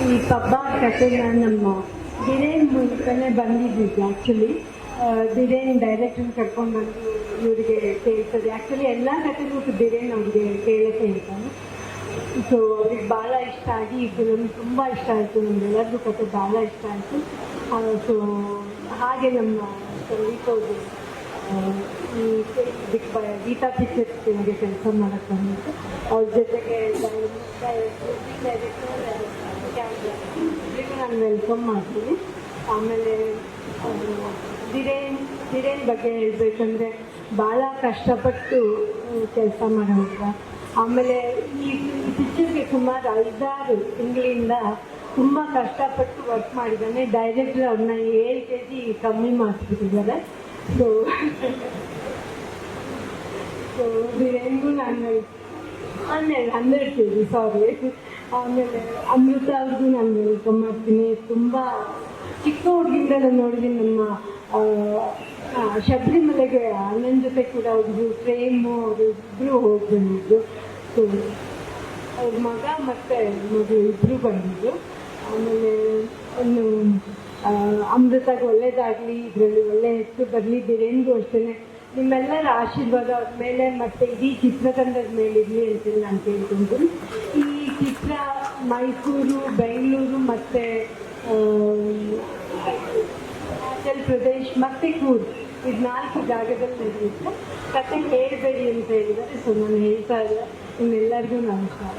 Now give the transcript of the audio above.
ಈ ಪಬ್ಬ ಕಥೆನ ನಮ್ಮ ದಿನೇನ್ ಮೂಲಕನೇ ಬಂದಿದ್ದು. ಆ್ಯಕ್ಚುಲಿ ದಿನೇನ್ ಡೈರೆಕ್ಟರ್ ಕರ್ಕೊಂಡು ಬಂದು ಇವರಿಗೆ ಕೇಳ್ತದೆ. ಆ್ಯಕ್ಚುಲಿ ಎಲ್ಲ ಕಥೆಗೂ ದಿನೇನ್ ಅವ್ರಿಗೆ ಕೇಳಕ್ಕೆ ಹೇಳ್ತಾನೆ. ಸೊ ಅವ್ರಿಗೆ ಭಾಳ ಇಷ್ಟ ಆಗಿ ಇದು ನಮ್ಗೆ ತುಂಬ ಇಷ್ಟ ಆಯಿತು. ನಮಗೆಲ್ಲರಿಗೂ ಕಥೆ ಭಾಳ ಇಷ್ಟ ಆಯಿತು. ಸೊ ಹಾಗೆ ನಮ್ಮ ಸಂದೀಪ್ ಅವರು ಈ ಗೀತಾ ಪಿಕ್ಚರ್ಸ್ಗೆ ಕೆಲಸ ಮಾಡೋಕ್ಕೆ ಬಂದಿತ್ತು. ಅವ್ರ ಜೊತೆಗೆ ನಾನು ವೆಲ್ಕಮ್ ಮಾಡ್ತೀನಿ. ಆಮೇಲೆ ದಿನೇನ್ ಬಗ್ಗೆ ಹೇಳಬೇಕಂದ್ರೆ ಭಾಳ ಕಷ್ಟಪಟ್ಟು ಕೆಲಸ ಮಾಡೋಂಥ. ಆಮೇಲೆ ಈ ಪಿಕ್ಚರ್ಗೆ ಸುಮಾರು 5-6 ತಿಂಗಳಿಂದ ತುಂಬ ಕಷ್ಟಪಟ್ಟು ವರ್ಕ್ ಮಾಡಿದ್ದಾನೆ. ಡೈರೆಕ್ಟರ್ ಅವ್ರನ್ನ 7 kg ಕಮ್ಮಿ ಮಾಡಿಸ್ಬಿಟ್ಟಿದ್ದಾರೆ. ಸೊ ದಿನೇನ್ಗೂ ನಾನು 12 kg ಸಾರಿ. ಆಮೇಲೆ ಅಮೃತ ಅವ್ರಿಗೂ ನಾನು ವೆಲ್ಕಮ್ ಮಾಡ್ತೀನಿ. ತುಂಬ ಚಿಕ್ಕ ಹುಡುಗಿಂದ ನಾನು ನೋಡಿದ್ದೀನಿ. ನಮ್ಮ ಶಬರಿಮಲೆಗೆ ಅಣ್ಣನ ಜೊತೆ ಕೂಡ ಅವ್ರಿಗೂ ಪ್ರೇಮು ಅವರು ಇಬ್ಬರು ಹೋಗಿ ಬಂದಿದ್ದು. ಸೊ ಅವ್ರ ಮಗ ಮತ್ತು ಮಗು ಇಬ್ಬರು ಬಂದಿದ್ದು. ಆಮೇಲೆ ಇನ್ನು ಅಮೃತಗೆ ಒಳ್ಳೇದಾಗಲಿ, ಇದರಲ್ಲಿ ಒಳ್ಳೆ ಹೆಸರು ಬರಲಿ. ದಿನೇನ್ಗೂ ಅಷ್ಟೇ ನಿಮ್ಮೆಲ್ಲರ ಆಶೀರ್ವಾದ ಅವ್ರ ಮೇಲೆ ಮತ್ತು ಇಡೀ ಚಿತ್ರತಂಡದ ಮೇಲೆ ಇರಲಿ ಅಂತೇಳಿ ನಾನು ಕೇಳ್ಕೊಂತೀನಿ. ಈ ಚಿತ್ರ ಮೈಸೂರು, ಬೆಂಗಳೂರು ಮತ್ತು ಹಿಮಾಚಲ್ ಪ್ರದೇಶ್ ಮತ್ತು ಕೂರ್ಗ್ ಇದು 4 ಜಾಗದಲ್ಲಿ ನಡೆಯುತ್ತೆ. ಕತೆ ಹೇಳಬೇಡಿ ಅಂತ ಹೇಳಿದ್ದಾರೆ. ಸೊ ನಾನು ಹೇಳ್ತಾ ಇಲ್ಲ. ನಿಮ್ಮೆಲ್ಲರಿಗೂ ನಮಸ್ಕಾರ.